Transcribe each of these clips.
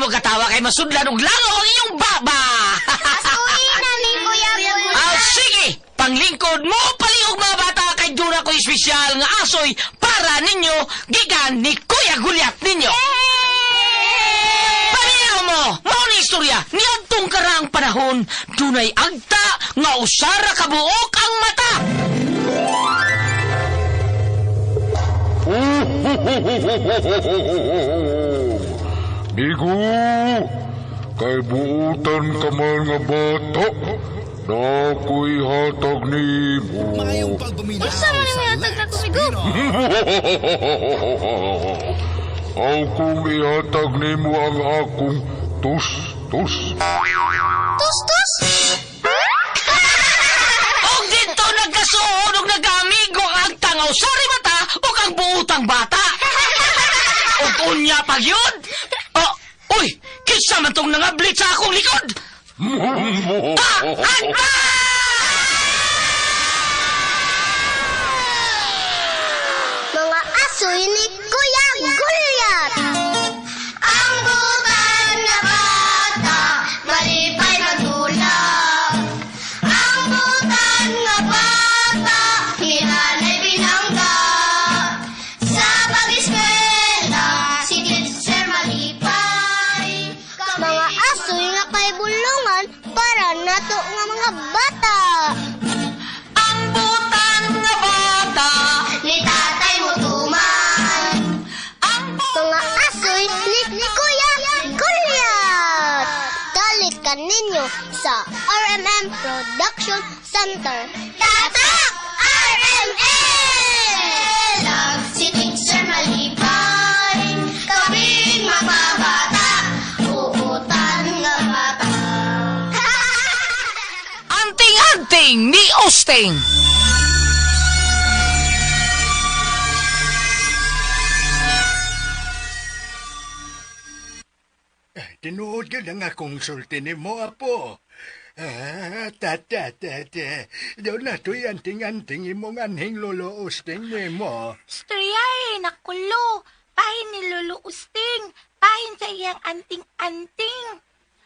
gatawa kay masudlan og langaw ang iyong baba. Asuhin namin, Kuya Bulong. Sige, panglingkod mo palihog mga bata kay dura ko espesyal nga asoy para ninyo gikan ni Kuya Gulyat ninyo. Pareho mo, mao ni istorya, niadtong karang panahon, dunay agta nga usara kabuok ang mata. Migo, kay buutan ka man nga bata, na ako'y hatag ni mo. Mayong pagpaminaw Isa man yung yatag na kumigo. Akong ihatag ni mo ang akong tus-tus. Tus-tus? Og dito nagkasuod og nagamigo ang tangaw sari mata o kang buutang bata. Og unya pa yun. Uy, kinsa man tong nangablit sa akong likod. Mga asoy ni Kuya Gulyat. Ang butan na bata, malipay magdulang. Ang butan na bata, hinanay binangga. Sa pag-eskwela, si teacher malipay. Mga asoy nga kay bulungan para nato nga mga bata. Ang butan nga bata. Ni tatay mo tuman. Mga asoy ni Kuya Gulyat. Dalit ka ninyo sa RMM Production Center. Tatak! RMM! Lang si Teacher Malipay. Kaming mga bata. Uutan nga bata. Anting-anting ni Osting. Tinuod ka na nga kung sulti ni mo, apo. Tata. Doon na to'y anting-anting imong anhing lolo usting ni mo. Storyay, nakulo. Pahin ni Lolo Usting. Pahin sa iyang anting-anting.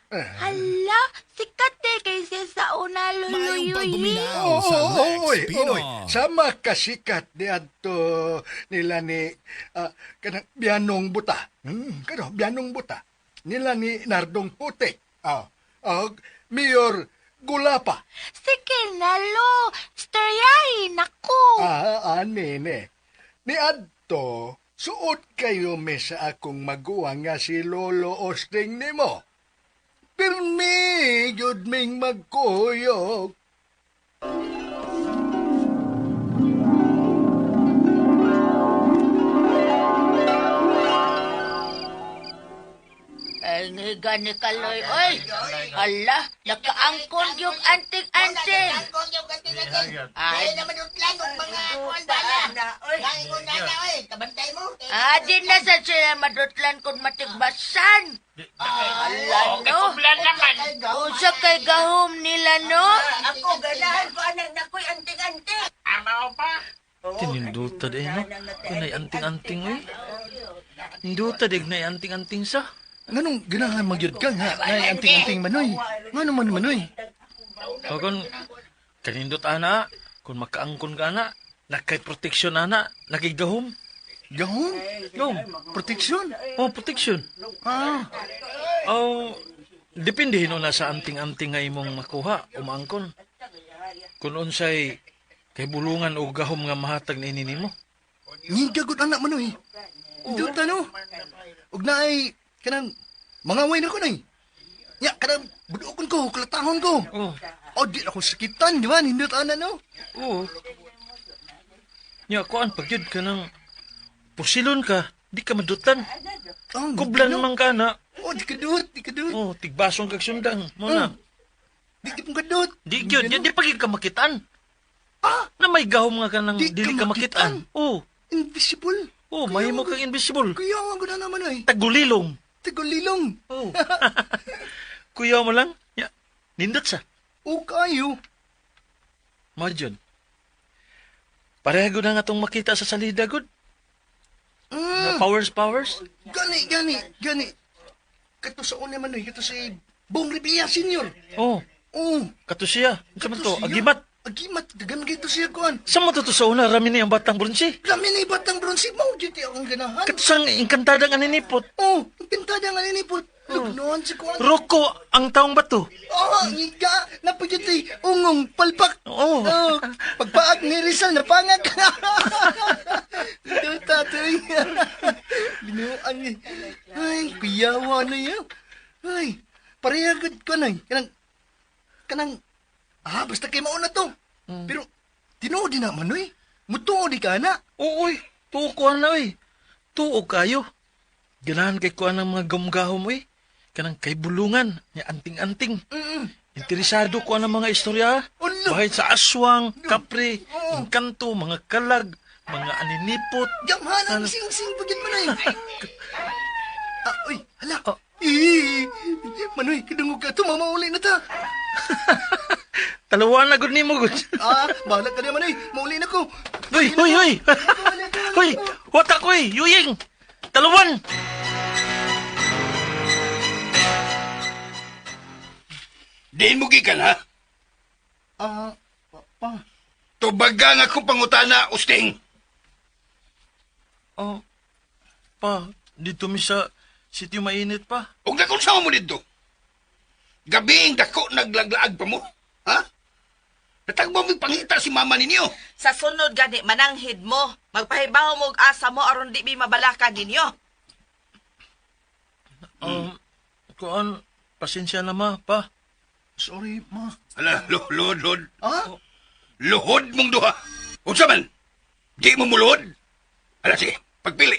Hala, sikat eh kay siya sa una, Lolo Mayong Yuyi. pagpaminaw sa Lex Pinoy. Sama kasikat di adto nila ni kanang Bianong Buta. Bianong Buta. Nila ni Nardong Putik. Mayor Gulapa. Sige na, Lo. Storyay, naku. Nene. Ni adto, suot kayo me sa akong maguwang nga si Lolo Osting nimo. Pirmi, yun ming magkuyog. Ay, ngiga ni Kaloy. Oy, hala, nakaangkon yung anting-anting. Ay, naman yung planong mga kuwan bala. Langin ko na na, oy. Kabantay mo. di na sa sila madutlan kung matigbasan. Hala, no? naman. Usa kay gahom nila, no? Ako, ganahan ko anak na ko'y anting-anting. Amaw pa. Tininduta din, no? Kunay anting-anting, eh. Ninduta din na anting-anting sa. Nganong ganahan magyud ka nga na anting-anting manoy? Ngano man manoy? O kung kanindot ana, kung makaangkon ka ana, nakay proteksyon ana, nakigahom. Gahom? No, Proteksyon? proteksyon. Depende na sa anting-anting nga imong makuha o maangkon. Kung unsay kay bulungan o gahom nga mahatag na inini mo. Ngigagod anak manoy. Indot no? Ug naay kanang mga way na ko nay. Ya, kanang budukon ko, kalatahon ko. Oh, Di ako sakitan, di ba? Nindot ana no? oo. Nya, kuan pagyud ka ng pusilon ka, di ka madutan. Kublan man ka na. Di kadut. Oh, tigbasong kag sundang. Muna. Di pong kadut. Di gyud, di pagid ka makitaan. Na may gahom nga ka nang Di dili ka ka makitaan. Oh, Invisible. mahimo kang invisible. Kaya nga guna naman ay. Tagulilong. Tigulilong. Oh. Kuya mo lang. Ya, nindot sa. O kayo. Marjon. Pareho na nga tong makita sa salida, good. Powers. Gani. kato sa una man kato si Bong Revilla Senior. Oh, Oh, kato siya. Sa man to, siya. agimat. Agimat, dagan gito siya kuan. Sa mo to sa una, rami na yung batang bronsi. Kami na ibatang bronze mo, dito akong ganahan. Kato sang inkantadang aninipot. Oh, pintada nga nini po. Lugnoan si kuan. Roko, ang taong bato. Oh, nga, napagiti, ungong, palpak. Oo. Oh, pagpaag ni Rizal, napangag. Ito, tatay. Binuang ni. Ay, kuyawa na yan. Ay, parehagod ko na. Kanang, basta kayo mauna to. Pero, tinuod din naman, oy. Mutuod di ka na. Uy, tuo ko na, uy. Tuo kayo. Ganahan kay kuha ng mga gamgahom, uy. Kanang kay bulungan, niya anting-anting. Interesado ko ng mga istorya. Ano? Bahay sa aswang, kapre, engkanto, mga kalag, mga aninipot. Jamhan ang sing-sing pagyan mo na yun. Uy, hala. Oh. Manoy, kidungog ka ito, mamauli na ta. Talawan na gud nimo gud. Bahala ka na, Manoy. Mauli na ko. Hoy, hoy, hoy. Hoy, wata ko eh, Yuying. Talawan. Diin mo gikan, ha? Pa. Tubaga nga kong pangutana, Usting. Oh, pa, dito mi sa sitio mainit pa. Huwag na kung saan mo dito. Gabing dako naglaglaag pa mo, ha? Natagbo mo pangita si mama ninyo. Sa sunod gani mananghid mo, magpahibaw mo og asa mo aron di mi mabalakan ninyo. Kuan, pasensya na ma, pa. Sorry, ma. Hala, luhod. Ha? Luhod mong duha. Unsa man? Di mo muluhod? Hala, sige, pagpili.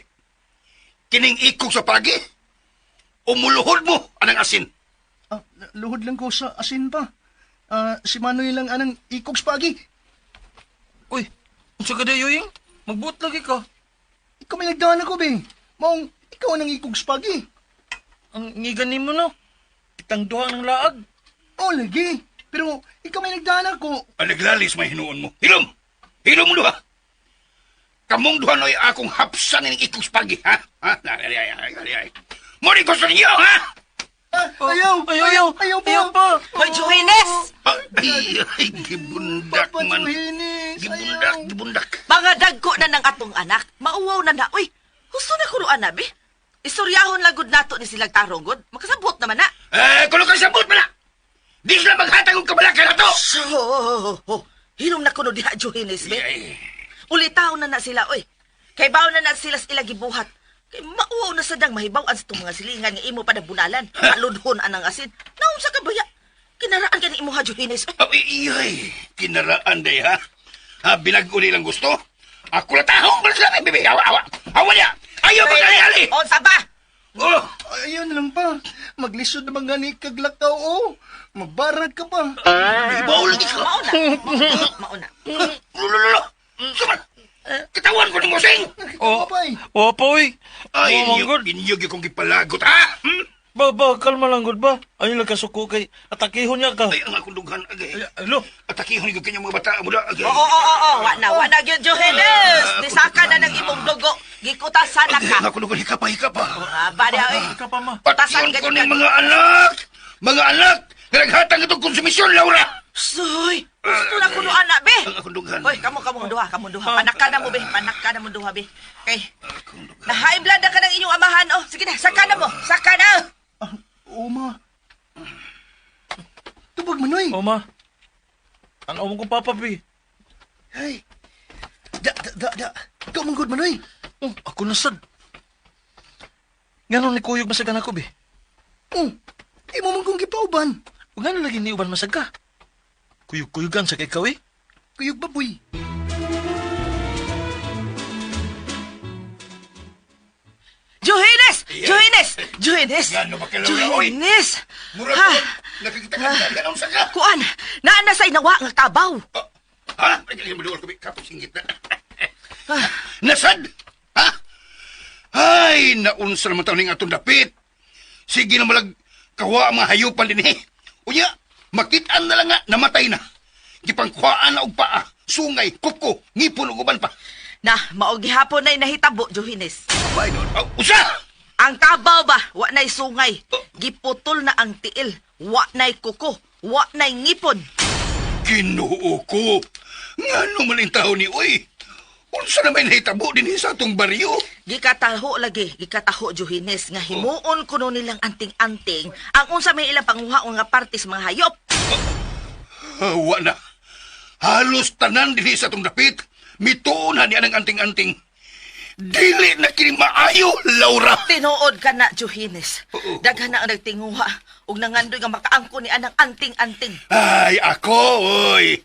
Kining ikog sa pagi, o muluhod mo anang asin. Luhod lang ko sa asin pa. Si Manoy lang anang ikog spagi. Uy, unsa ka da, Yuying? Magbuot lagi ka. Ikaw may nagdaan ako, Bing. Maong, ikaw anang ikog spagi. Ang ngigan mo no. Kitang duha ng laag. Oh, lagi. Pero, ikaw may nagdaan ako. Ang naglalis may hinuon mo. Hilom! Hilom mo duha. Kamong duha no'y akong hapsan ng ikog spagi, ha? Ay. Mori gusto ninyo, ha? Ayaw pa. Hoy, Johannes! Ay, gibundak man. Gibundak. Mga dagko na ng atong anak, mauwaw na na. Uy, gusto na kuno ana, be? Istoryahon lagod nato ni silang tarongod. Makasabot naman na. Kuno kang sabot man na. Di sila maghatag og kabalakan na to. Hinom na kuno diha, Johannes, be? Ay. Ulitaw na sila, oy. Kay baw na sila sa ilang gibuhat. Kay mauwaw na sadang mahibaw-an sa itong mga silingan nga imo pa na bunalan. Aludhon anang asin. Naon sa kabaya. Kinaraan ka ni imo ha, Johannes. Ay, kinaraan day, ha? Binag-o nilang gusto. Ako na tahong balas lang, bebe. Awa niya. Ayaw ba kayali? O, saba! Oh, Ayun lang pa. Maglisod naman gani kaglakaw, oh. Magbarag ka pa. ibaw lagi ka. Mauna. Lulululu. Suman. Katawan ko ni Mosing. Oh, Papay. pa, uy. Ay, Manggod. inyog kong gipalagot, ha? Ba, kalma lang gud ba? Ayun lang kasuko kay atakihon niya ka. Ay, ang akong dughan, agay. Alo. Atakihon ko kanyang mga bata, muda, agay. Oo. Wa na gyud, Johannes. Nisaka na ng imong dugo. Gikutasan na ka. Ang akong dughan, hikapa. Bada, oy. Ka pa ma. Putasan Patyon ka ko ng mga anak. Mga anak. Naghatang itong konsumisyon, Laura. Soy, gusto na kuno ana, be. Ang akong dughan. Hoy, kamo duha. Panaka na mo, be. Panaka na mo duha, be. Okay. Na-high blood na ka ng inyong amahan, oh. Sige na, saka na mo. Saka na. Oma. Tubag, Manoy. O ma. Ano mo ko papapi? Ay. Da. Ikaw manggod, Manoy. Oh, ako nasad. Ganon ni kuyog masagan ako, be. Oh, di mo man kong gipauban. O gano'n lagi ni uban masag ka. Kuyog-kuyugan sa kay kawi. Kuyog baboy. Johannes! Gano ba kayo, Laura? Oy, Johannes! murag Ha? ko. Nakikita ka na, gano'n sa ka. Kuan, naana sa inawa ng tabaw. Ha? Ay, maduwal ko, kapos singgit na. Nasad? Ha? Ay, naunsa naman taon ng atong dapit. Sige na malag kawa ang mga hayupan din eh. Unya, makitaan na lang nga, namatay na. Gipangkuhaan na og paa, sungay, kuko, ngipon ug uban pa. Na, maog gihapon na nahitabo, Johannes. Abay nun. Usa! Ang kabaw ba, wa na'y sungay. Giputol na ang tiil. Wa na'y kuko. Wa na'y ngipon. Ginoo ko. Nga naman ang tao ni Uy. Unsa na may nahitabo din sa atong baryo? Gikataho lagi, gikataho Johines nga himuon kuno nilang anting-anting ang unsa may ilang panguhaon nga partis mga hayop. Wa na. Halos tanan din sa atong dapit. Mituon na niya ng anting-anting. Dili na kini maayo, Laura. Tinuod ka na, Johines. Oo. Daghan na ang nagtinguha ug nangandoy nga makaangko ni anang anting-anting. Ay, ako, oy.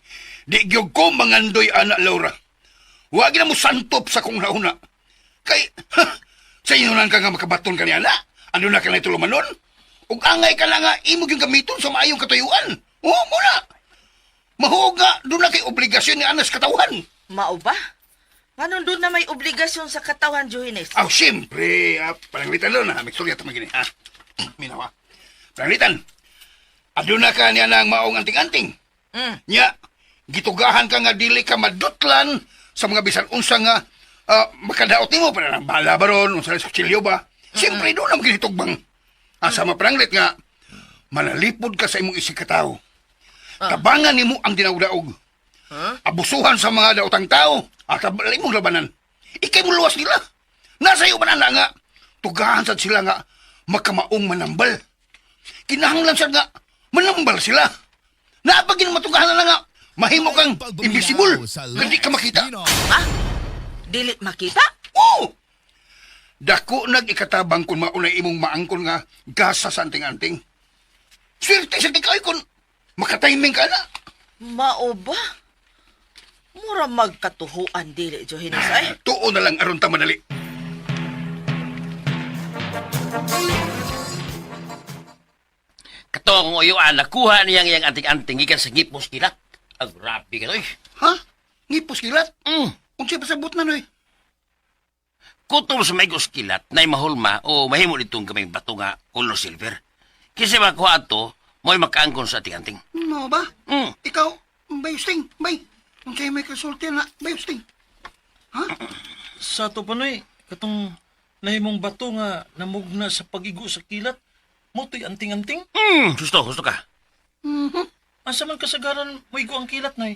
Di gyud ko mangandoy, anak Laura. Huwag na mo santop sa kong nauna. Kay, sa inunan ka nga makabaton ka niya na. Ano na ka na itulumanon? Ug angay ka na nga imo yung gamiton sa maayong katuyuan. Oo, muna. Mahuog nga, doon na kay obligasyon ni Anas katawan. Mao ba? Nganon doon na may obligasyon sa katawan, Johines? Aw, siyempre. Palanglitan doon na. May storya ito magini. Minawa. Palanglitan. Ado na ka niya ng maong anting-anting. Nya, gitugahan ka nga dili ka madutlan sa mga bisan unsa nga makadaot nimo para nang bala baron unsa sa chilyo ba. Siyempre doon na magitugbang. Asa mapranglit nga manalipod ka sa imong isig katao. Tabangan nimo ang dinawdaog. Abusuhan sa mga daotang tao at abalay mong labanan. Ikay mo luwas nila. Nasa iyo ba na nga tugahan sad sila nga makamaong manambal. Kinahanglan sad nga manambal sila. Napagin matugahan na nga mahimo kang invisible. Hindi ka makita. Ha? Dili makita? Oo! Dako nag-ikatabang kung maunay imong maangkon nga gasa sa anting-anting. Swerte sa tikay kung makatiming ka na. Mao ba? Mura magkatuhuan dili, Johines ay. Tuo na lang aron ta madali. Kato akong uyuan, nakuha niyang iyang anting-anting gikan sa ngipos kilat. Ang grabe ka to eh. Ha? Ngipos kilat? Mm. Unsa pasabot na noy? Kutol sa may kilat na mahulma o mahimo ditong kaming bato nga color silver. Kasi makuha to, mo'y makaangkon sa ating-anting. No ba? Mm. Ikaw, bayusting, bay. Unsay may kasulti na bayusting. Ha? Sa to pa noy, katong nahimong bato nga namugna sa pagigo sa kilat, mo to'y anting-anting. Gusto ka. Asa man kasagaran mo igo ang kilat noy?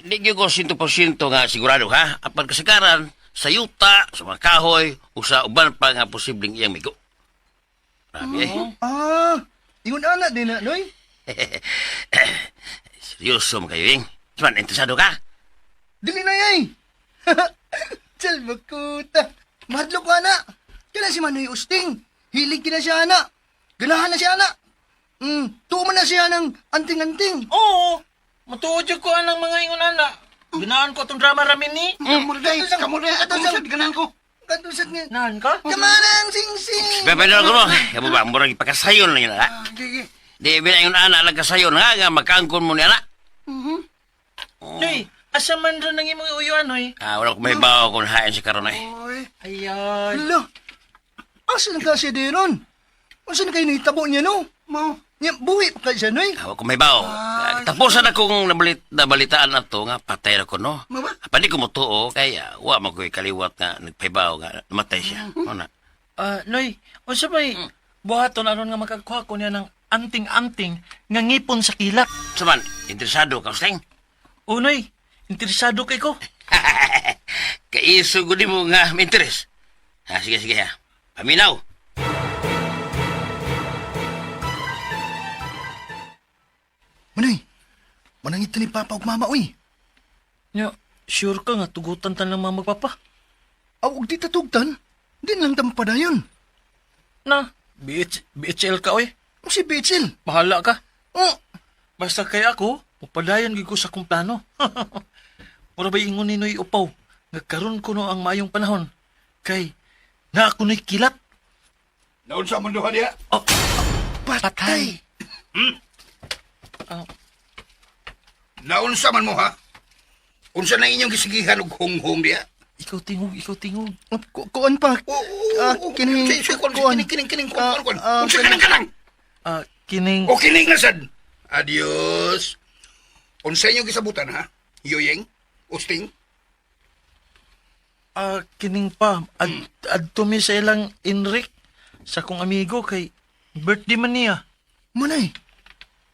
Hindi ko 100% nga sigurado ha. Apan kasagaran, sa yuta, sa mga kahoy, o sa uban pa nga posibleng iyang migo. Grabe eh. Ingon anak din na, noy. Seryoso mo kayo, Ing. Saman, interesado ka? Dili na yay. Chal makuta. Madlok ko anak. Kailan si Manoy Usting. Hilig kina siya anak. Ganahan na siya anak. Tuman na siya ng anting-anting. Oo, matuod yung ko ang mga ingon ana. Ganahan ko itong drama ramin ni. Kamurday, kamurday, ganan ko. Katusad nga. Nahan ka? Kamanang sing-sing. Bebe, ko mo. Kaya ba, murag ipakasayon lang yun, ha? Gigi. Di, bila yung anak lang kasayon, ha? Nga, magkaangkon mo niya, na. Noy, asa man rin ang imong uyuan, noy? Wala ko may bawa kung hain si Karon, eh. Oy. Ayan. Hala. Asa na kasi din ron? Asa na kayo naitabo niya, no? Mo. Niya, buhi pa kayo siya, noy. Wala ko may bawa. Tapusan akong nabalitaan na to, nga, patay ako, no? Maba? Pandi ko mo to, kaya, wa mo ko'y kaliwat nga, nagpaybaw nga, namatay siya. Ano na? Noy, unsa may buhaton aron nga makagkuha ko niya ng anting-anting nga ngipon sa kilat. Saman, interesado ka, Usteng? Unoy, interesado kay ko. Kaiso ko mo nga, may interes. Sige, ha. Paminaw. Manoy, manangit ni Papa ug Mama, uy. Nya, sure ka nga tugutan tan lang mga magpapa. Ug di tatugtan. Di lang tampadayon. Na, BHL ka oy. Si Betzel. Bahala ka. Oh, Basta kay ako, upadayon gid ko sa kong plano. Mura ba ingon ni Noy upaw, nagkaroon ko no ang mayong panahon. Kay, na ako no'y kilat. Naon sa mundo ka niya? patay. Naunsa man mo, ha? Unsa na inyong gisigihan og hong-hong diya? Ikaw tingog. Kuan pa. Kining... Kining, kuan. Unsa kanang? Kining... O kining nasad. Adios. Unsa inyong gisabutan, ha? Yoyeng? Usting? Kining pa, adto mi sa ilang Enric, sa kong amigo kay birthday man niya. Manay,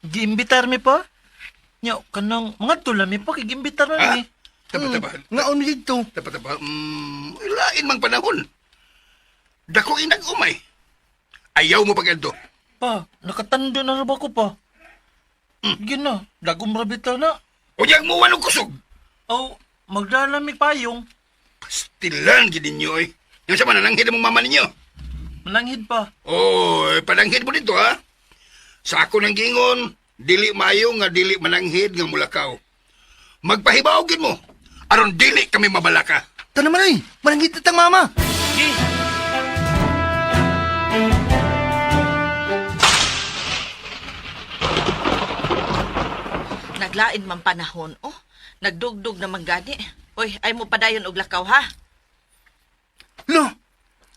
Giimbitar mi pa. Nya, kanang mga tulami pa kay giimbitar man mi. Taba. ngaon mi dito. Taba. Lain mang panahon. Dako inag-umay. Ayaw mo pag-ento. Pa, nakatando na ra ko pa. Sige na, dagom rabita na. Uyang mo walong kusog. Oh, maglalami payong. Pastilan gid ninyo eh. Yung sa manananghid mong mama ninyo. Mananghid pa. Oh, pananghid mo dito ha. Sa ako nang gingon, dili mayo nga dili mananghid nga mulakaw. Magpahibawgin mo. Aron dili kami mabalaka. Tana manay, manangit tang mama. Sige. Naglain man panahon, oh. Nagdugdug na manggani. Oy, ay mo padayon og lakaw, ha? Lo,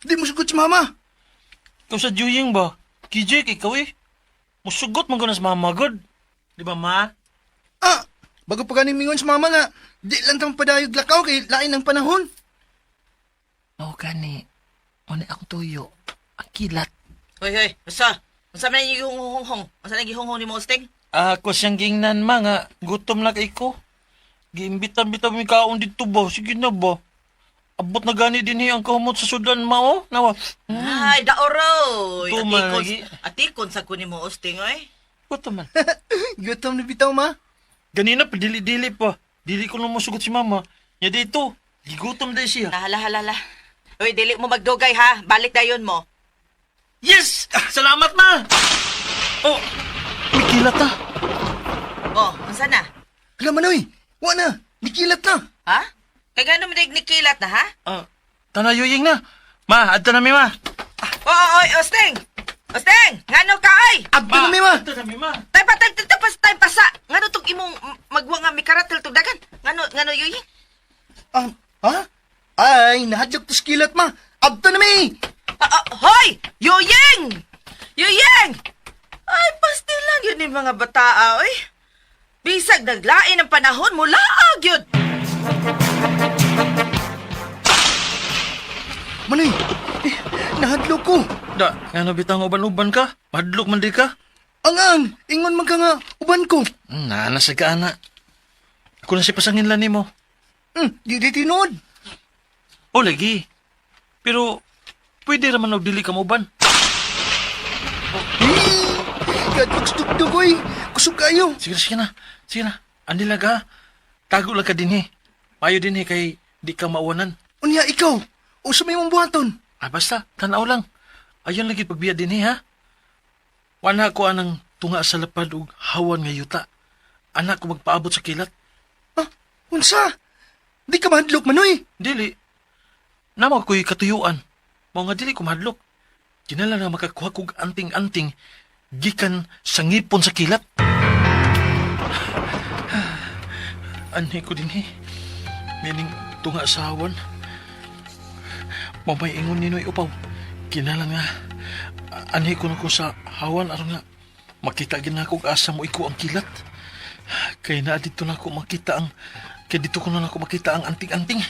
di mo sugot si mama. Ikaw sa Juying ba? Kijik, ikaw eh. Musugot man ko na sa mama, God. Di ba, ma? Ah, bago pa ganing mingon sa mama nga, di lang tang padayog lakaw kay lain ng panahon. Oo, gani. Muna akong tuyo. Ang kilat. Hoy, basta. Basta man yung gihunghong. Basta na gihunghong ni mo, Usting? Ako siyang gingnan, ma, nga. Gutom na kay ko. Giimbitan-bitan mi kaon dito ba? Sige na ba? Abot na gani din ang kahumot sa sudan, ma, oh. Nawa. Ay, daoroy. Tuman lagi. Atikon sa kunin mo, Usting, oy. Gutom man. Gutom na bitaw ma. Ganina pa, dili-dili pa. Dili ko nang masugot si mama. Ya dito, gigutom dahil siya. Hala. Uy, dili mo magdugay, ha? Balik dayon mo. Yes! Salamat, ma! Oh, may kilat na. Oh, unsa na? Hala manoy, wa na, nikilat na. Ha? Kaya gano'n mo nikilat na, ha? Tanayuying na. Ma, adto na mi, ma. Oy, Usting! Usting! Ngano ka, oy! Abdo na mi ma. Adto na mi, ma. Tay pasa! Ngano tong imong magwa nga mikaratel tong dagan? Ngano yuyi? Ha? Ay, nahadyak to skilat ma. Abdo na mi. Hoy! Yuying! Ay, pasti lang yun yung mga bataa, oy. Bisag naglain ang panahon mo, laag yun. Manoy, nahadlok ko. Da, ngano bitang uban-uban ka? Madlok man di ka? Angang, ingon man ka nga, uban ko. Nasa ka, ana. Ako na si pasangin lang ni mo. Di tinod. O, lagi. Pero, pwede raman og dili ka mauban. Gadlok stupdo ko eh. Kusog kayo. Sige na. Andi lang ka. Tago lang ka din Mayo din kay di ka mauwanan. Unya ikaw, o sa may mong buhaton. Basta, tanaw lang. Ayon lagi pagbiya din ha. Wana ko anang tunga sa lapad ug hawan nga yuta. Anak ko magpaabot sa kilat. Unsa? Di ka mahadlok manoy. Dili. Namo ko'y katuyuan. Mao nga dili ko mahadlok. Kinala na makakuha kog anting-anting gikan sa ngipon sa kilat. Anhi ko din Meaning tunga sa hawan. Mamay ingon ninoy upaw. Kinala nga. Anhi ko na ko sa hawan aron nga makita gid na kog asa mo iko ang kilat. Kay na dito na ako makita ang kay dito ko na ako makita ang anting-anting.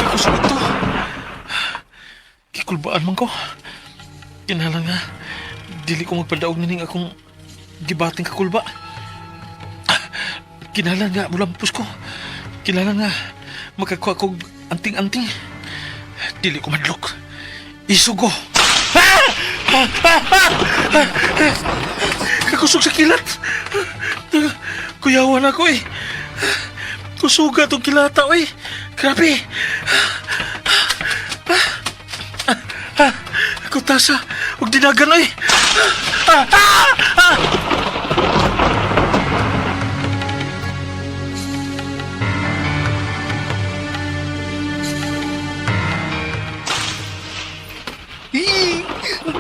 Kakusog ito. Kikulbaan man ko. Kinala nga, dili ko magpadaog nining akong gibating kakulba. Kinala nga, mulampos ko. Kinala nga, makakuha kog anting-anting. Dili ko madlok. Isugo. Kakusog sa kilat. Kuyawan ako eh. Kusuga itong kilata eh. Grabe. Kutasa. Huwag dinagan eh.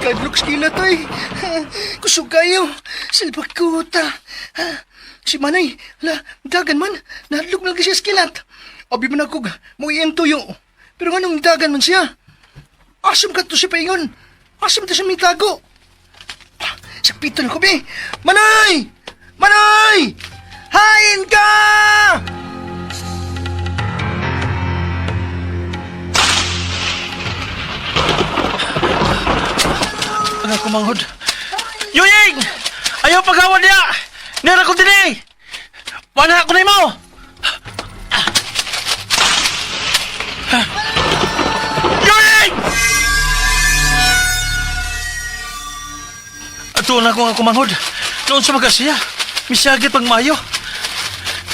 Kadlok skila to eh. Kusog kayo. Salbakuta. Si Manay, dagan man. Nahadlok na siya skilat. Abi man ako, mo iyang tuyo. Pero anong dagan man siya? Asam ka to si Paingon. Asam to siya may tago. Sa pitol ko, be. Manay! Manay! Hain ka! na ako manghod. Yuying! Ayaw paghawan niya! Nera ko din eh! Wala ako na mo! Yuying! Ato na ako manghod. Noon sa magasiya, misyagit pag mayo.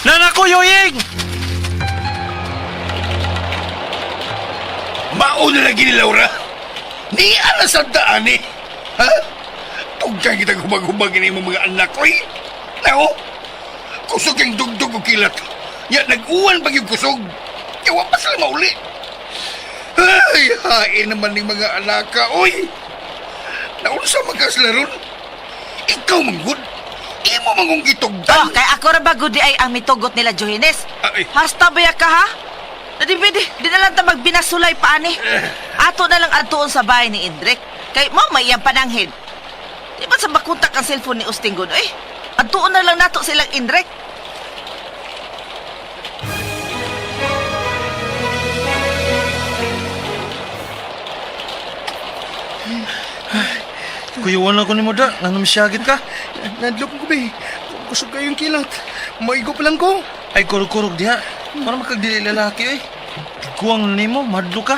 Nana ko, Yuying! Mauna lagi ni Laura. Ni alas ang daan eh. Ha? Tugkang kita humag-humag ini mga anak ko eh. Nao? Kusog yung dugdug o kilat. Ya, nag-uwan pag yung kusog. Yawa pa sila mauli. Ay, hain naman ng mga anak ka, oy. Naunsa magkasla ron? Ikaw manggod. Imo mangong Oh, gitugdan. kay ako ra ba gudi ay ang mitugot nila Johannes? Ay. Hasta ba ka ha? Nadibidi, di na lang ta magbinasulay pa ani. Ato na lang adtuon sa bahay ni Indrek. Kay mo may iyang pananghin. Di ba sa makuntak ang cellphone ni Ustinggon? Eh, adtuon na lang nato silang Indrek. Kuyuan lang ko ni Moda, nga namisyagit ka. Nadlok ko, be. Kusog kayong kilat. Maigo pa lang ko. Ay, kurog-kurog diha. Para makagdili lalaki, eh. Kuwang nimo, madlo ka.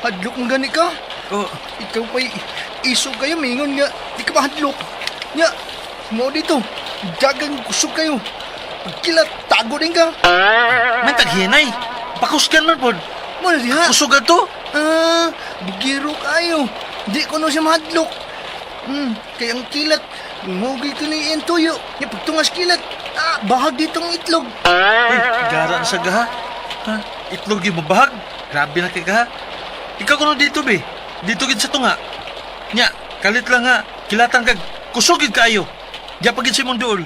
Hadlok ng gani ka. Oh, Ikaw pa'y iso kayo, mingon nga. Di ka ba hadlok? Nga, mo dito. Dagang kusog kayo. Pagkilat, tago din ka. may taghinay. Pakuskan man, pod. Mo na diha. Kusog to. Bugiro kayo. Di ko na siya mahadlok. Kaya ang kilat, ngugay ko na yung tuyo. Yung pagtungas kilat, bahag ditong itlog. Uy, gara na sa gaha. Ha? Itlog yung mabahag. Grabe na kay gaha. Ikaw kuno dito, be. Dito gid sa tunga. Nya, kalit lang nga. Kilatan kag kusugid kayo. Diya pagid si mong duol.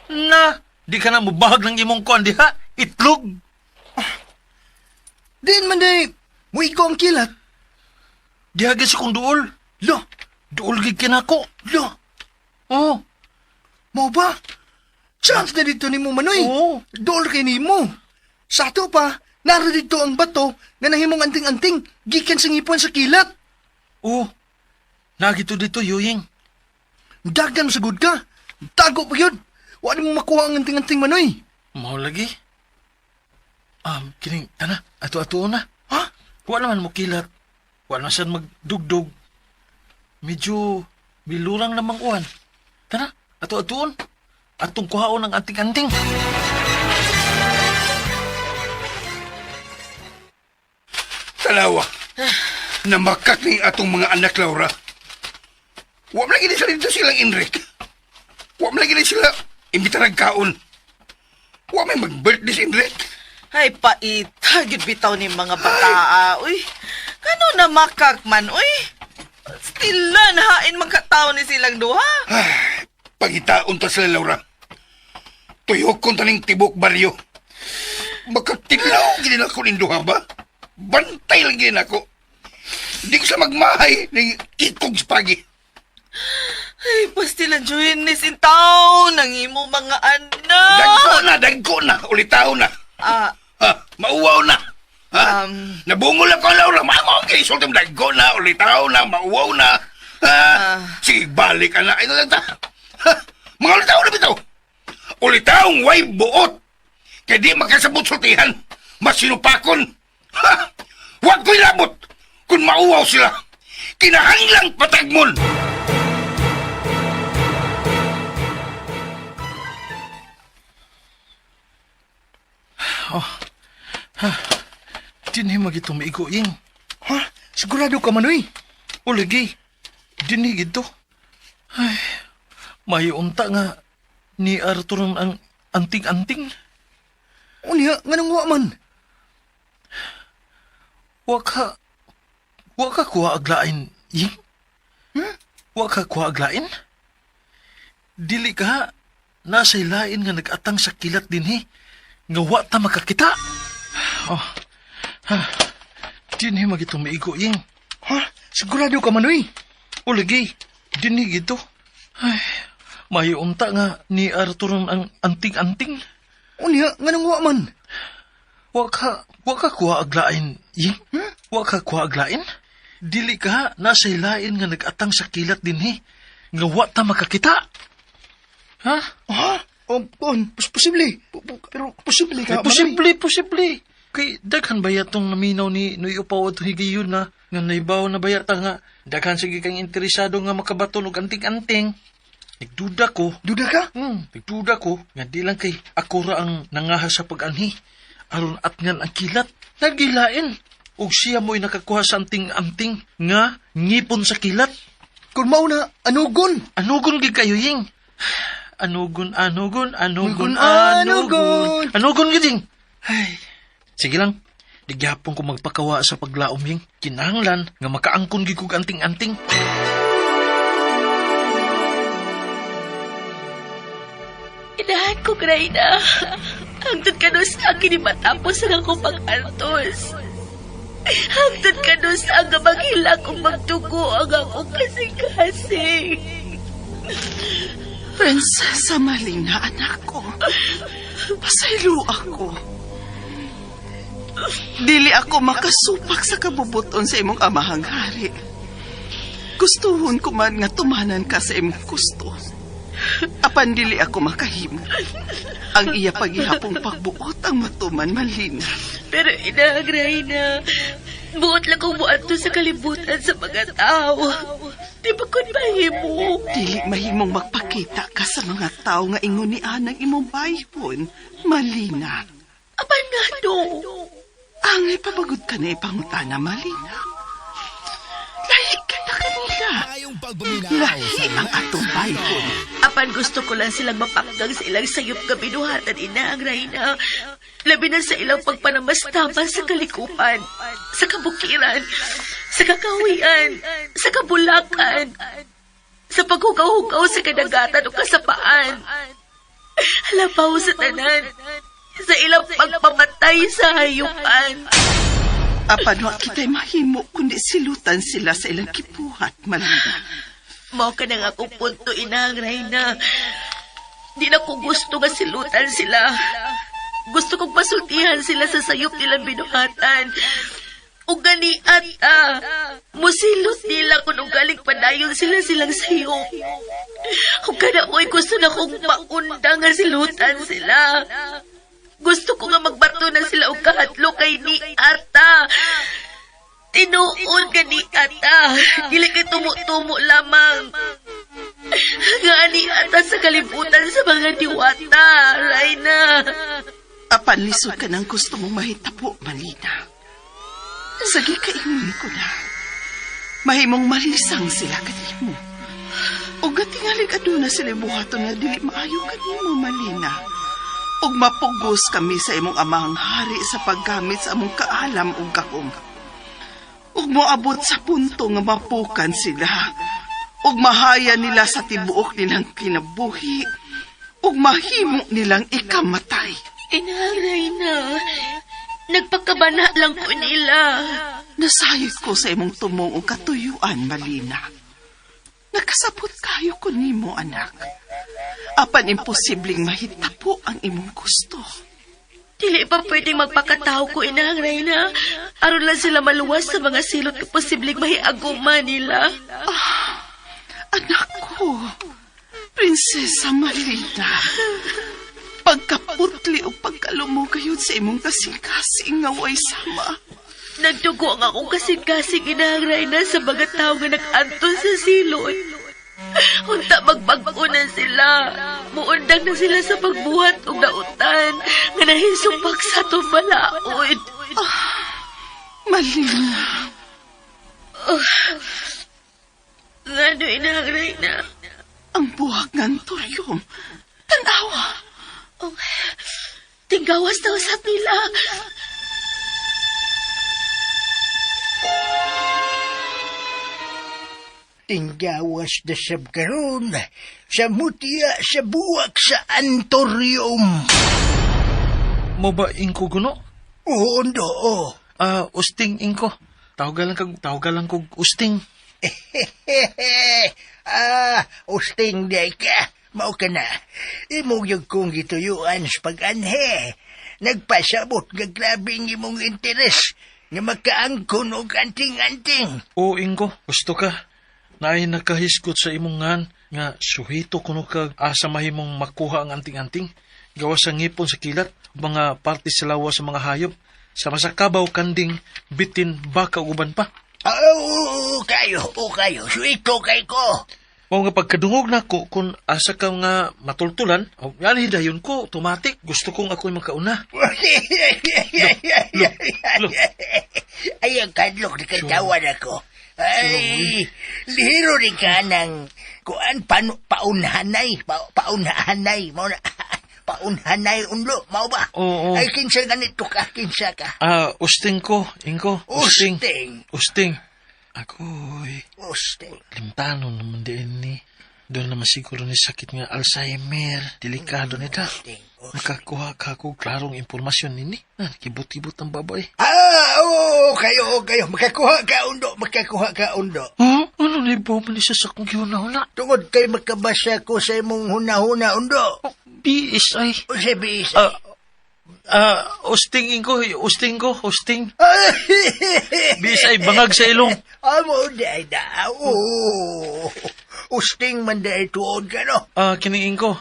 Na, di ka na mabahag ng imong kuan diha. Itlog. Din man day, mo ikaw ang kilat. Diha gid si kong duol. Lo, Duol gid kinako. lo, Oh. mo ba? Chance na dito ni mo, Manoy. Oo. Dool kay ni mo. Sa ato pa, naro dito ang bato nga nahimong anting-anting gikan sa ngipon sa kilat. Oh. Nagito dito, Yuying. Dagan sagud ka. Tago pa yun. Wala mo makuha ang anting-anting, Manoy. Mao lagi. Kining, tana, ato-ato na. Ha? Wala naman mo kilat. Wala siya magdugdog. Medyo bilurang namang uwan. Tara, ato-atoon. Atong kuhaon ng anting-anting. Talawa. Namakak ni atong mga anak, Laura. Huwag lagi na sila dito silang Enric. Huwag lagi na sila imbita nagkaon. Huwag may mag-birthday si Enric. Ay, paita, gid bitaw ni mga bata. Uy, kano na makak man, uy. Still na hain magkatao ni silang duha. Ay, pagitaon ta sila, Laura. Tuyok kong taning tibok baryo. Makatilaw ginin ako ng duha ba? Bantay lang ginin ako. Di ko sa magmahay ng ikog spagi. Ay, pastilan Johannes in town. Nang imo mga anak. Dagko na. Ulitaw na. Ah, Mauwaw na. Nabungol ako, Laura. Mamo, okay. Sultan dagko na. Ulitaw na. Mauwaw na. Sige, balik ka na. Ito lang ta. Mga ulitaw na bitaw. Ulitaw, way buot. Kaya di makasabot sultihan. Mas sinupakon. Huwag ko'y labot. Kung mauwaw sila. Kinahanglang patagmon. Dinhi magito maigo, Ing. Ha? Sigurado ka, Manoy. O lagi. Dinhi gito. Ay, may unta nga ni Arthur ang anting-anting. Unya, nga nang wa man. Wa ka kuha aglain, Ing? Wa ka kuha aglain? Dili ka, nasa'y lain nga nag-atang sa kilat dinhi, nga wa ta makakita. Dinhi magitong maigo, Ing. Ha? Sigurado ka, Manoy. O lagi, dinhi gito. Ay, may unta nga ni Arthur ang anting-anting. Unya, nga nang wa man. Wa ka kuha aglain, Ing? Wa ka kuha aglain? Dili ka nasa hilain nga nag-atang sa kilat dinhi. Nga wa ta makakita. Ha? Ha? Posible. Pero posible ka. Posible. Kay daghan baya tong naminaw ni Noy Upaw at higayon na nga naibaw na baya ta nga daghan sige kang interesado nga makabaton og anting-anting. Nagduda ko. Duda ka? Nagduda ko nga di lang kay ako ra ang nangaha sa pag-anhi. Aron atngan ang kilat. Nagilain. Ug siya mo'y nakakuha sa anting-anting nga ngipon sa kilat. Kung mauna, anugon. Anugon gid kayo, Ying. Anugon. Anugon. Anugon gid, Ying. Ay, sige lang. Digyapon ko magpakawa sa paglaom, Ying. Kinahanglan nga makaangkon gid kog anting-anting. Inahan ko, Grayna. Hangtod ka doon sa akin matapos ang akong pag-antos. Hangtod ka doon sa aga maghila kong magtugo ang akong kasing-kasing. Prinsesa Malina, anak ko. Pasaylo ako. Dili ako makasupak sa kabubuton sa imong amahang hari. Gustuhon ko man nga tumanan ka sa imong gusto. Apan dili ako makahimo. Ang iya paghihapong pagbuot ang matuman, Malina. Pero inagray na, buot lang kong buato sa kalibutan sa mga tao. Di ba kun mahimo? Dili mahimong magpakita ka sa mga tao nga ingon ni anang imong bayhon, Malina. Apan nga do? Ang ipapagod ka na ipangutana, Malina. Lahi ka na kanila. Lahi ang atong bayhon. Apan gusto ko lang silang mapakgang sa ilang sayop kabinuhatan, inagray na. Labi na sa ilang pagpanamastaman sa kalikupan, sa kabukiran, sa kakawian, sa kabulakan, sa paghugaw-hugaw sa kadagatan o kasapaan. Halapaw sa tanan, sa ilang pagpamatay sa hayupan. Apan wa kita'y mahimo kundi silutan sila sa ilang kipuhat, Malina. Mao ka na nga akong punto, inagray na. Di na ko gusto nga silutan sila. Gusto kong pasultihan sila sa sayop nilang binuhatan. O ganiat, musilot nila kung galing padayon sila silang sayop. O kada mo'y gusto na kong maunda nga silutan sila. Gusto ko nga magbato na sila o kahatlo kay ni Ata. Tinuon ka ni Ata. Dili kay tumo-tumo lamang. Nga ni Ata sa kalibutan sa mga diwata, Rayna. Apan lisod ka ng gusto mong mahitabo, Malina. Sagi kaingon ko na. Mahimong malisang sila kanimo. O gatingalig aduna sila buhaton nga dili maayo kanimo, Malina. Og mapugos kami sa imong amahang hari sa paggamit sa among kaalam ug gahom. Ug moabot sa punto nga mapukan sila. Ug mahaya nila sa tibuok nilang kinabuhi. Ug mahimo nilang ikamatay. Inaray na. Nagpakabana lang ko nila. Nasayod ko sa imong tumong ug katuyuan, Malina. Nakasabot kayo ko nimo, anak. Apan imposibleng mahitabo ang imong gusto. Dili pa pwedeng magpakatao ko, inangray na. Aron lang sila maluwas sa mga silot na posibleng mahiaguma nila. Anak ko, Prinsesa Malina. Pagkaputli o pagkalumugayon sa imong kasing-kasing nga way sama. Nagdugo ang akong kasing-kasing, inangray na sa mga tao nga nag-anton sa silot. Unta magbago na sila. Muundang na sila sa pagbuhat o nautan nga nahinsupak sa itong balaod. Malina. Ngano inangray na? Ang buhak ng tuyom. Tanawa. Tinggawas daw sa nila. Tinggawas na sab karon sa mutya sa buwak sa antorium. Mabaing ko guno? Oo, oo. Usting ingko. Tawagan lang kog usting. Usting day ka. Mao ka na. Imuyog kong gituyuan sa pag-anhe. Nagpasabot nga grabing imong interes. nga makaangkon og anting-anting. O Ingo, gusto ka? Naay nakahisgot sa imong ngan nga suhito kuno kag asa mahimong makuha ang anting-anting. Gawa sa ngipon sa kilat, mga parte sa lawas sa mga hayop. Sa masakabaw, kanding, bitin, baka ug uban pa. Oo, kayo. Suito kay ko. Mao nga pagkadungog nako kung asa ka nga matultulan, o yan hidayon ko, automatic. Gusto kong ako'y makauna. Ay, ang kadlok, nakatawan ako. Ay, lihiro rin ka ng kuan paunhanay. Paunhanay unlo, mau ba? Oo. Ay, kinsa ganito ka, kinsa ka. Usting ko, Ingo. Usting. Ako'y Usting. limtanon naman din ni. Doon naman siguro ni sakit nga Alzheimer. Delikado nita. Makakuha ka ko klarong impormasyon nini. Kibot-kibot ang baboy. Oo, kayo. Makakuha ka undo. Ano na ibaw man isa sa kong gihuna-huna? Tungod kay makabasa ko sa imong huna-huna undo. BS ay. O sa bis. Usting ko. BS ay bangag sa ilong. Amo day da. Oo. Usting man day tuod ka no. Kining ko.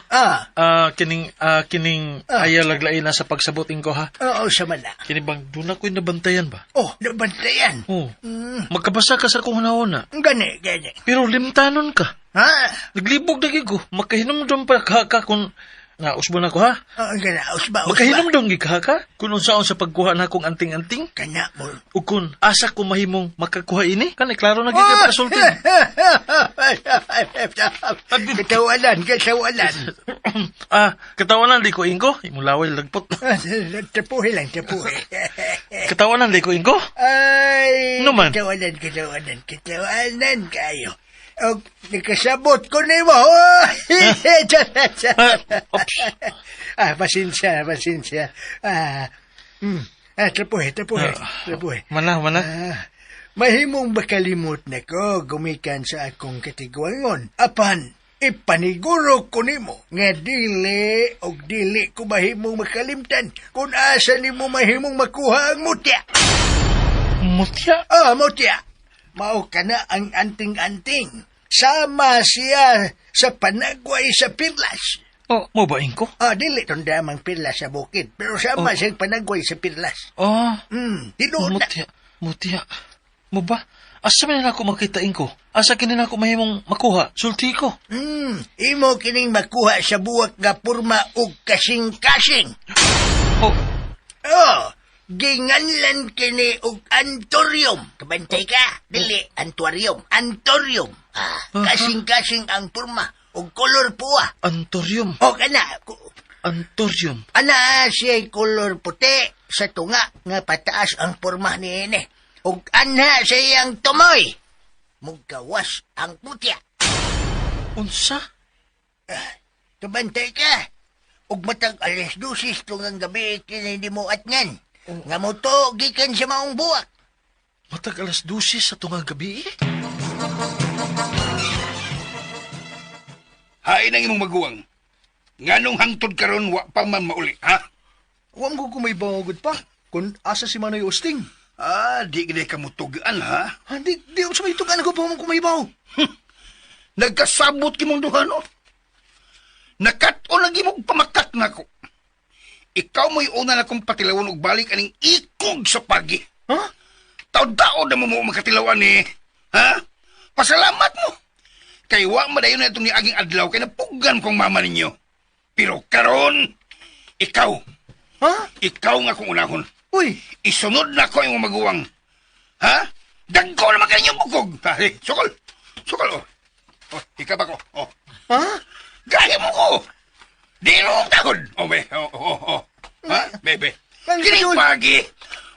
Kining ayaw laglay na sa pagsaboting ko ha. Oo, sa mana. Kini bang doon ako'y nabantayan ba? Oh, nabantayan. Oo. Magkabasa ka sa kong huna-huna. Gani. Pero limtanon ka. Ha? Naglibog na ko. Makahinom doon pa ka kung usbo na ko ha. Gana, usba. Makahinom doon ka kung unsaon sa pagkuha na kong anting-anting. Kana mo. O kung asa ko mahimong makakuha ini. Kanay, klaro na gigay pakasultin. Katawanan. Katawanan di ko Ingo. Imulaway lagpot. Tapuhi lang. Katawanan di ko Ingo. Ay, No man. katawanan kayo. O, nakasabot ko na mo. Oops. Pasensya. Tapuhi. Mana. Mahimong makalimot na ko gumikan sa akong katigwangon. Apan, ipaniguro ko nimo nga dili ko mahimong makalimtan kung asa nimo mahimong makuha ang mutya. Mutya? Mutya. Mao ka na ang anting-anting. Sama siya sa panagway sa pirlas. Mo ba Ingo? Dili tong damang pirlas sa bukid. Pero sama siyang panagway sa pirlas. Tinuod na. Mutya. Mo ba? Asa man na ako makita Ingo? Asa kinin ako mahimong makuha? Sulti ko. Imo kining makuha sa buwak nga porma ug kasing-kasing. Ginganlan kini og antorium. Kabantay ka? Dili, antuarium. Antorium. Kasing-kasing ang porma og kolor puwa. Antorium. Kana. Antorium. Ana siya'y kolor puti sa tunga nga pataas ang porma ni ini. Og ana siyang tumoy. Mugawas ang putya. Unsa? Kabantay ka. Og matag alas 12 tungang gabi kini mo atngan. Nga mo to, gikan sa maong buwak. Matag alas 12 sa tungang gabi? Hain ang imong maguwang. Nganong hangtod karon wa pa man mauli, ha? Huwag ko kung may bangagod pa. Kung asa si Manoy Usting. Di gina ka mutugaan, ha? Di ako sa may tugan ako pa mong kumaybaw. Nagkasabot ki mong duha, no? Nakat-o lagi mong pamakat na ko. Ikaw mo'y una na kong patilawon og balik aning ikog sa pagi. Ha? Taod-taod na mo magkatilawan ni. Ha? Pasalamat mo. Kay wa madayon na itong niaging adlaw kay napugan kong mama ninyo. Pero karon, ikaw. Ha? Ikaw nga kong unahon. Uy! Isunod na ko yung maguwang. Ha? Dagko naman kanyang bukog. Sukol. Ikab ako. Ha? Gaya mo ko. Dinong takod. Be. Ha? Bebe. Kining pagi.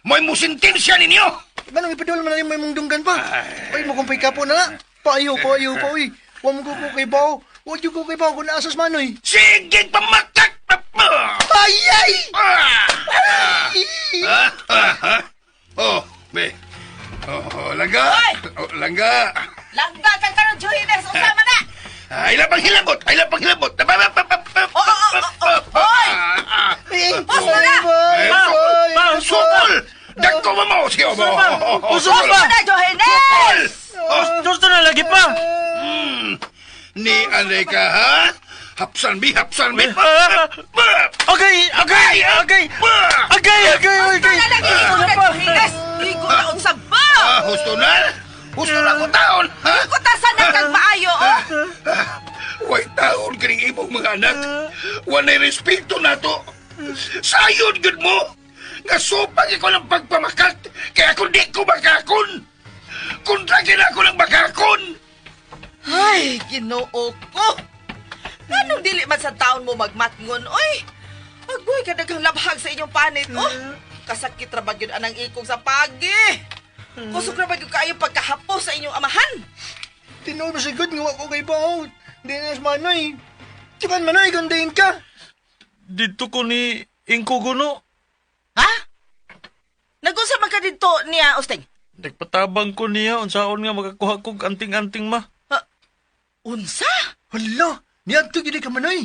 May musintensya ninyo. Manong ipadol mo na rin may mong dunggan pa. Uy, mo kumpay ka po na. Paayo pa, uy. Huwag mo ko kay Bao. Huwag ko kay Bao kung naasas Manoy. Sige, pamakat. Ayay! Be. Langga. Langga. Langga ka karon Juhi na sa usama na. Ay lapang hilabot. Oy! Boss mo na! Sukol! Dagko mo! Sige, Uso pa! Uso Gusto pa! na, Johannes! Gusto na lagi pa! Ni alay ka, ha? Hapsan mi! Okay! Igo na, Johannes! Igo na, unsa ba? Husto na ko taon, ha? Igo ta sana kag maayo, oh! Way taon kining imong mga anak. Wanay respeto na to. Sayod gud mo. Nga supag iko ng pagpamakat. Kaya kung di ko makakon. Kontragin ako ng makakon. Ay, ginoo ko! Anong dili man sa taon mo magmatngon, oy? Agboy ka daghang labhag sa inyong panit, oh! Kasakit ra ba yun anang ikog sa pagi? Kusog ra ba yun kaayong pagkahapos sa inyong amahan? Tinoy masigod nga ako kay Baot. Di na manoy. Tipan manoy, gandahin ka. Dito ko ni Inko Guno. Ha? Nag-usa man ka dito niya, Usteng? Nagpatabang ko niya unsaon nga makakuha kog anting-anting ma. Unsa? Hala, niyadto gid ka manoy.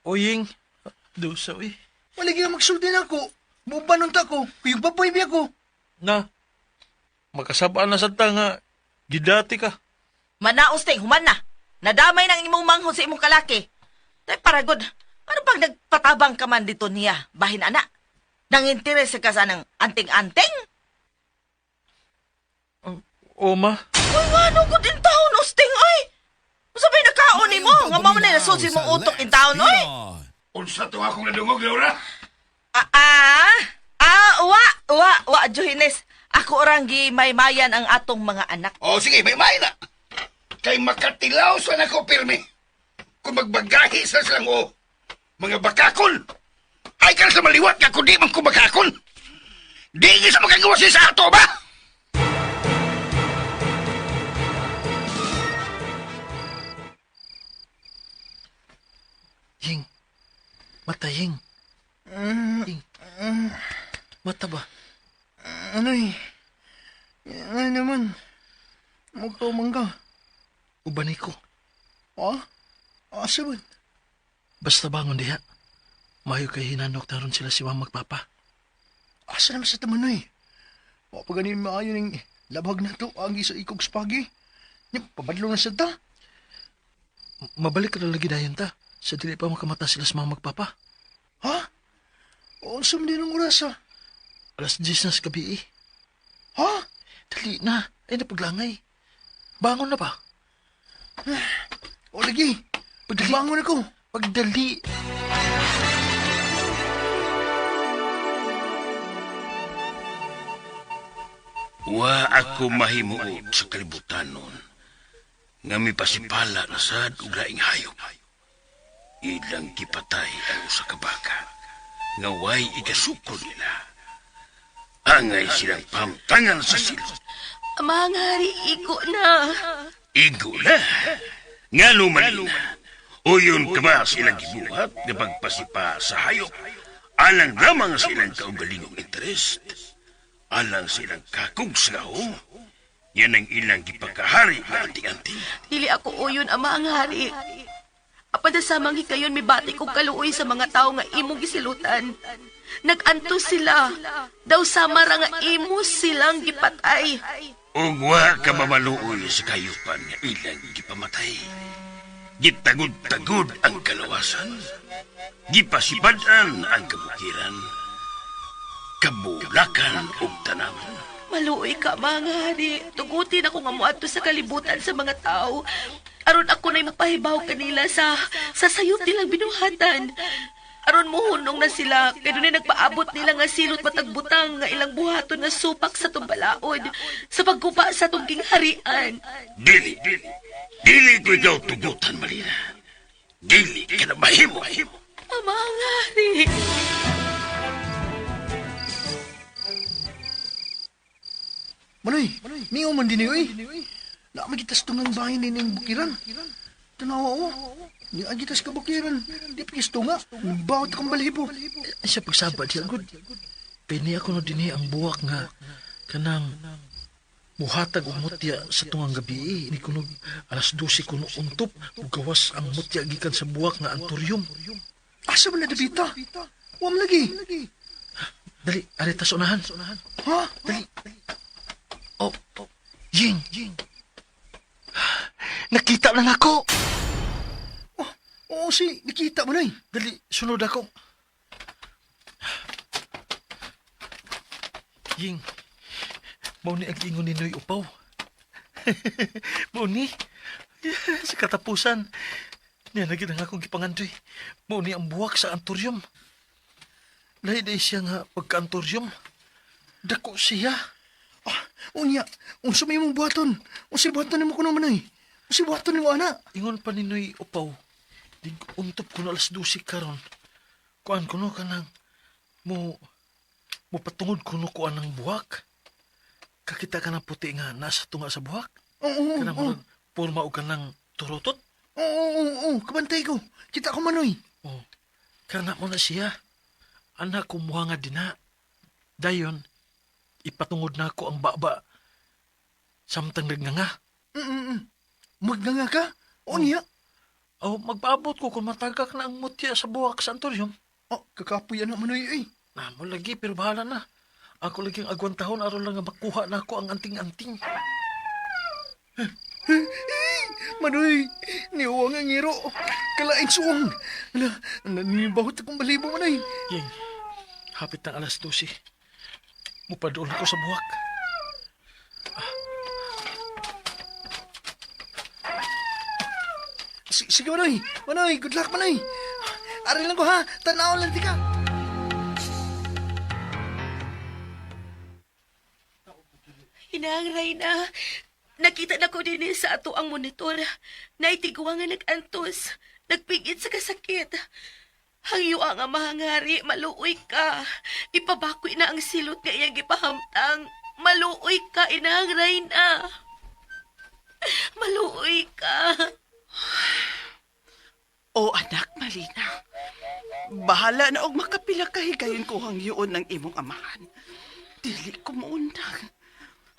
Oying, dosa uy. Wala gyud magsulti na ako. Mubanon ta ko. Kuyog baboy biya ko. Na, makasabaan na sa tanga, gidati ka. Mana, Usteng, human na. Nadamay ng imong manghon sa imong kalaki. Tay paragod, ano pag nagpatabang ka man dito niya, bahin ana? Nang interes ka sa ng anting-anting? O ma, Uy, ano ko din taon, Usteng, oy! Sabay na kaon mo, nga mamo na nasusin mong utok in taon, oy! Unsa to akong nadungog, Laura? Wa, Johannes. Ako orang gimaymayan ang atong mga anak. O sige, may na. Kay makatilaw sa nako pirmi. Kung magbagahi sa silang mga bakakon. Ay ka sa maliwat nga kung di man ko bakakon. Di sa magagawa siya sa ato ba? Ying, mata Ying. Ying, mata ba? Anoy. Ano naman? Magkaumang ka. Ubanay ko. Ha? Asa ba? Basta bangon diha. Mayo kay hinanok taron sila si Mama magpapa. Asa naman sa tamanoy? O paganin maayo ng labhag na to, agi sa ikog spagi. Pabadlo na sa ta. Mabalik ka na lagi dayan ta. Sa dili pa makamata sila sa Mama magpapa. Ha? O saan din ang oras ha? Alas 10 na sa gabi eh. Ha? Dali na. Ay napaglangay. Bangon na ba? O lagi. Pagbangon ako. Pagdali. Wa ako mahimuot sa kalibutan nun. Nga may pasipala na sad ug laing hayop. Ilang kipatay ang usa ka baka. Nga way ikasukol nila. Angay silang pamtangan sa silot. Amang hari, iko na. Igo na. Nga lumalina. Uyon ka ba silang gibuhat na pagpasipa sa hayop? Alang lamang silang kaugalingong interest. Alang silang kakugslahom. Yan ang ilang gipagkahari na anting-anting. Dili ako uyon, amang hari. Apada samang hikayon may bati kong kaluoy sa mga tao nga imong gisilutan. Naganto sila. Daw samara nga imo silang gipatay. Ug wa ka mamaluoy sa kayupan nga ilang gipamatay. Gitagod-tagod ang kalawasan. Gipasibadan ang kabukiran. Kabulakan ug tanaman. Maluoy ka, mga hari. Tugutin ako nga muadto sa kalibutan sa mga tao. Aron ako na'y mapahibaw kanila sa sayop nilang binuhatan. Aron muhunong na sila, kaya doon nagpaabot nila nga silot matagbutang nga ilang buhaton na supak sa tumbalaod sa pagkupa sa tungking harian. Dili ko ikaw tugutan, Malina. Dili ka na mahimo. Mga hari. Manoy, niyo man din oy. Na magitas tungang bahin din ng bukiran. Tanawa o. Ni agitas ka bukiran. Di pagis tunga. Bawat kang balibo. Siya pagsabad siya, good. Pini ako na din ang buwak nga kanang muhatag og mutya sa tungang gabi. Ini kuno alas 12 kuno untop ug gawas ang mutya gikan sa buwak nga antorium. Asa man na dabita? Wam lagi. Dali, arita sa unahan. Ha? Dali. Oh. Ying. Nakita na nako. Oo, nakita mo na eh. Dali, sunod ako. Ying, mau ni ang ingon ni Noy Upaw. Mau ni, sa katapusan, niya na ginang akong gipangandoy. Mau ni ang buwak sa antorium. Lahi siya nga pagka-antorium. Dako siya. Unya, unsa may mong buhaton? Unsa buhaton mo ko naman ay? Unsa buhaton mo, ana? Ingon pa ni Noy Upaw, dig untop ko na alas 12 karon. Kuan ko no kanang mo patungod ko no kuan ng buwak. Kakita ka ng puti nga nasa tunga sa buwak. Oo. Kanang murag porma o kanang turutot. Oo, kabantay ko. Kita ko manoy. Oh, kana mo na siya. Anak ko muha nga din na. Dayon, ipatungod na ako ang baba. Samtang nagnanga. Magnanga ka? Unya? Oh, magpaabot ko kung matagak na ang mutya sa buwak sa antorium. Oh, kakapoy ana manoy ay. Namo lagi, pero bahala na. Ako lagi ang agwantahon, aron lang nga makuha na ako ang anting-anting. Manoy, niuwang ang ngiro. Kalain suwang. Nanibahot akong balibo manoy. Ying, hapit ng alas 12. Mupadoon ako sa buwak. Sige manoy. Manoy, good luck manoy. Ari lang ko ha. Tanaw lang di ka. Hinangray na. Nakita na ko din sa ato ang monitor. Naitiguwa nga nag-antos. Nagpigit sa kasakit. Hangyo nga mahangari, maluoy ka. Ipabakoy na ang silot nga iyang gipahamtang. Maluoy ka, inangray na. Maluoy ka. O anak, Malina. Bahala na og makapila kahigayon ko hangyoon ng imong amahan. Dili ko maundang.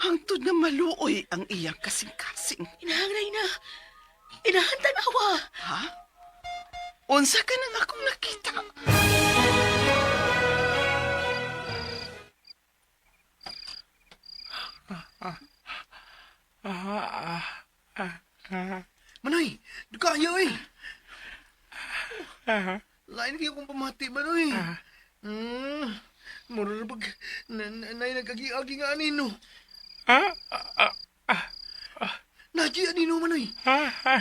Hangtod na maluoy ang iyang kasing-kasing. Inahangray na. Inahantan awa. Ha? Unsa ka nang akong nakita? Manoy, dukayo eh. Lain kayo kung pamati, Manoy. Mura na pag nagkagi-agi nga anino. Nadya anino, Manoy.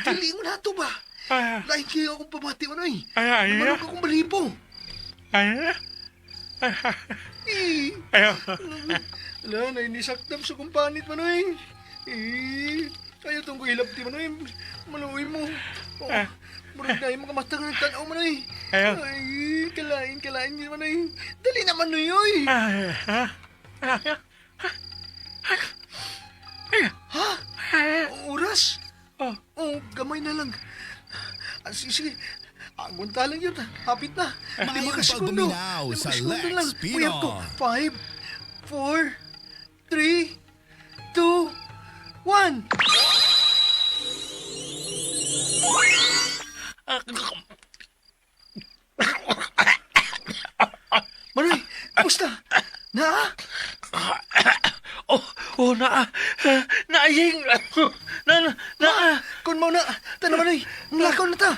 Dili mo na ito ba? Lain kayo akong pamati, Manoy. Namanong akong balibo. Ala, nainisaktam sa kumpanit, Manoy. Kaya itong kuhilap di, Manoy. Maluoy mo. Murag na yung mga matang nagtanaw, Manoy. Ay, kalain niyo, Manoy. Dali na, Manoy, oy. Ha? Oras? Oh, gamay na lang. Sige, agunta lang yun. Hapit na. Mayong 5 segundo. pagbuminaw sa 5 segundo Lex lang. Pinoy. Uyab ko. 5, 4, 3, 2, 1. Manoy, kamusta? Na? Naaying. Kun mo na. Tana, Manoy. Nglakaw na ta.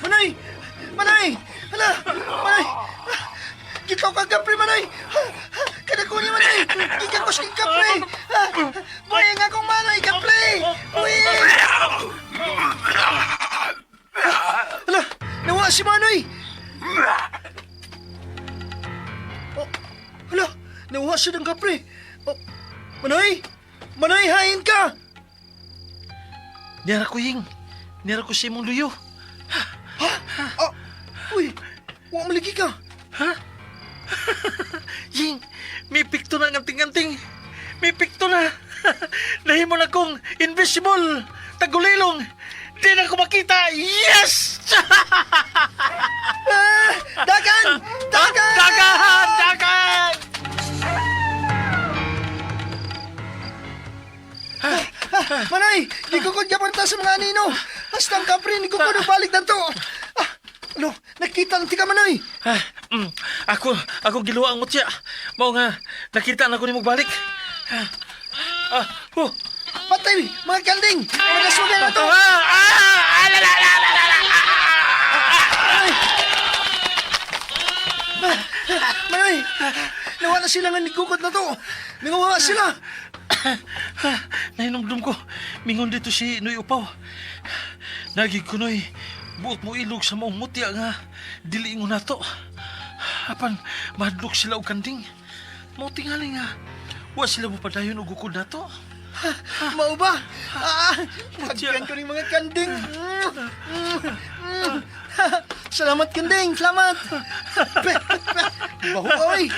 Manoy! Manoy! Hala! Manoy! Gikaw ka kapre, Manoy! Kada ko niya, Manoy! Gikakos kang kapre! Buhay nga kong Manoy, kapre! Buhay! Hala! Nawa si Manoy! Oh, hala! Nawa siya ng kapre! Oh, Manoy! Manoy, hain ka! Niyara ko, Ying. Niyara ko si mong luyo. Ha? Uy! Huwag maligi ka! Ha? Ying, may pikto na ang anting-anting. May pikto na. Nahimo na kong invisible. Tagulilong. Di na ko makita. Yes! Dagan! Dagan! Dagan! Dagan! Manay! Di ko kod ka sa mga anino! Hasta ang kapre, di ko kod balik na to! Lo, nakita ng tika manoy. Ako giluwa ang mutya. Mao nga, nakita na ko ni mo balik. Patay, mga kanding. Mga sugal na to. Manoy, nawala sila nga nigukod na to. Nangawa sila. Nahinumdum ko. Mingon dito si Noy Upaw. Nagig ko, Noy. Buot mo ilog sa maong mutya nga. Dili mo na to. Apan, madlok sila og kanding. Mao tingali nga. Wa sila mo padayon og gukod na to. Mau ba? Magyan ko ng mga kanding. Salamat, kanding. Salamat. Baho, oy.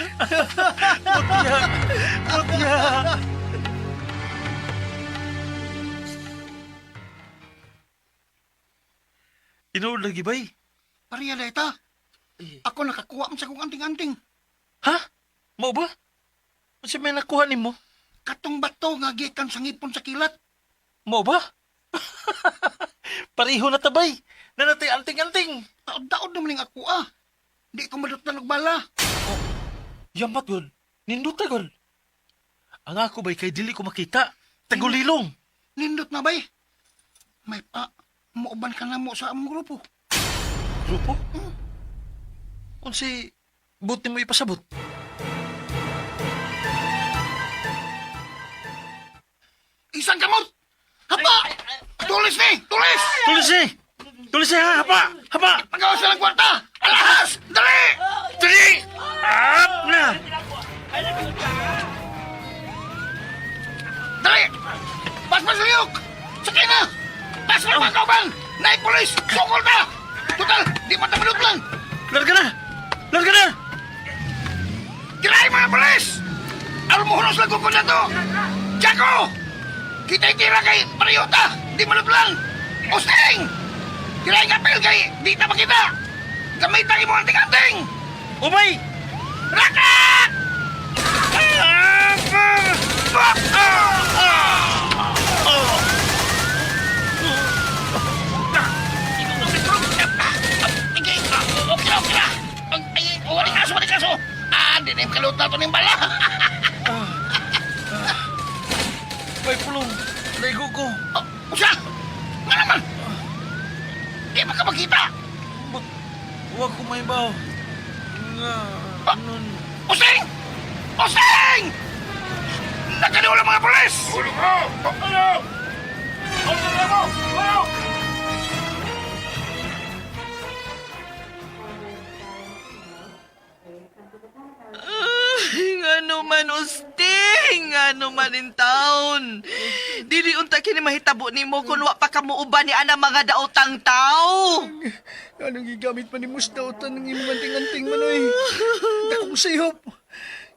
Mutya! Tinood lagi bay? Pariya Leta. Ako nakakuha mo sa kong anting-anting. Ha? Mao ba? Kasi may nakuha ni mo? Katong bato nga gikan sa ngipon sa kilat. Mao ba? Pariho na tabay. Nanatay anting-anting. Taod-taod naman yung ako Di ko madot na nagbala. Yamat gud. Nindot na gud. Ang ako bay kay dili ko makita. Tagulilong. Nindot na bay. May pa, muuban ka na mo sa among grupo. Grupo? Unsi, buti mo ipasabot. Isang kamot! Hapa! Tulis ni! Tulis! Tulis eh ha! Hapa! Pagawa sa lang kwarta! Alahas! Dali! Dali! Up na! Dali! Pas liyok! Sakay na! Pas mga kauban! Naik polis! Sukol na! Total, di pa tamadot lang! Larga na! Kirain mga polis! Alam mo hunos lang ko na to! Jaco! Kita itira kay Mariota! Di malot lang! Osting! Kirain kapil kay di na makita! Gamitan mo anting-anting! Umay! Raka! Okay na! Walang kaso! Di na yung kaluta to ng bala! May pulong! Laigo ko! Usa! Nga naman! Di ba ka makita? Huwag ko may baw. Nga, nun... Using! Using! Nakaniwala mga polis! Ulo ko! Ano? Ano mo? Ano? Ngano man usting, ngano man in town. Dili unta kini mahitabo nimo kun wa pa kamo uban ni ana mga daotang tao. Anong gigamit pa ni Mustautan ng imong anting-anting manoy? Dakong sayop.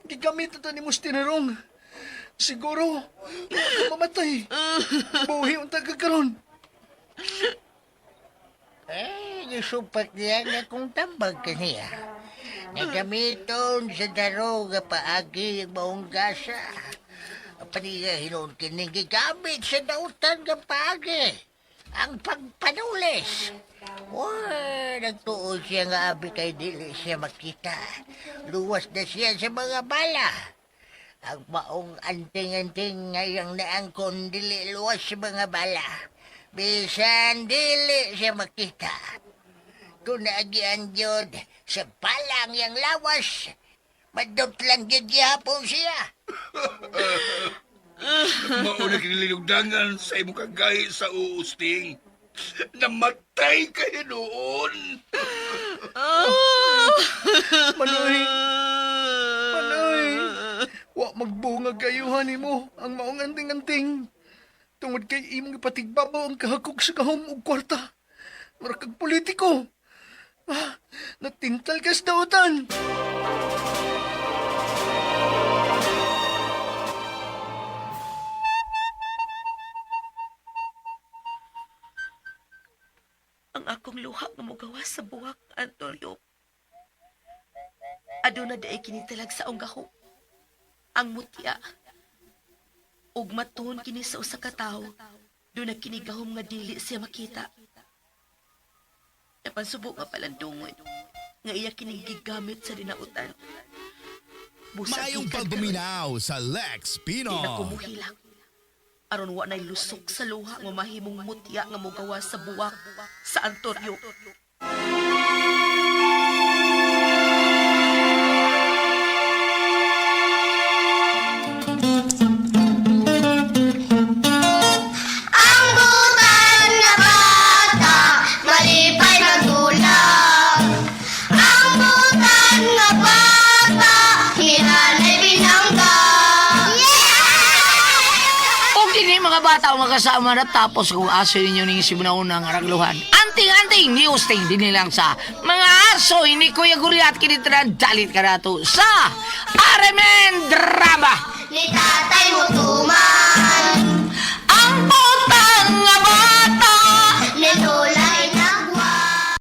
Gigamit ito ni Mustinarong. Siguro, mamatay. Buhi ang tagakaroon. Nisupat niya nga kung tambag ka niya. Nagamiton sa daroga paagi ang maong gasa. Paniga hinon kining gigamit sa dautan ng paagi. Ang pagpanulis. Nagtuon siya nga abi kay dili siya makita. Luwas na siya sa mga bala. Ang maong anting-anting ngayang naangkon dili luwas sa mga bala. Bisan dili siya makita. Kung naagian yun, sa palang yang lawas, madot lang gihapon siya. Mauna kinililugdangan sa imong kagay sa uusting. Namatay kayo noon. Manoy! Wa magbunga kayuhan mo ang maong anting-anting. Tungod kay imong ipatigbabaw ang kahakog sa kahom ug kwarta. Marakag politiko. Natintal ka sa dautan. Ang akong luha nga mogawas sa buwak, Antonio. Aduna daay kinitalag sa akong gaho. Ang mutya. Ug matuon kini sa usa ka tawo, do na kinigahom nga dili siya makita. Napansubo nga palandungon. Nga iya kining gigamit sa dinautan. Busag Maayong gikan pagbuminaw sa Lex Di na Pinoy. kumuhilak. Aron wa na'y lusok sa luha nga mahimong mutya nga mogawa sa buwak sa Antoryo. Ang butan nga bata, malipay ng tulang. Ang butan nga bata, hinanay binangga. Og dini mga bata o mga kasama na tapos kung aso ninyo ning sibunaunang aragluhan. Anting-anting news ting din lang sa mga aso ini Kuya Guriat kinitra dalit ka na to sa Aramen Drama. Ni tatay mo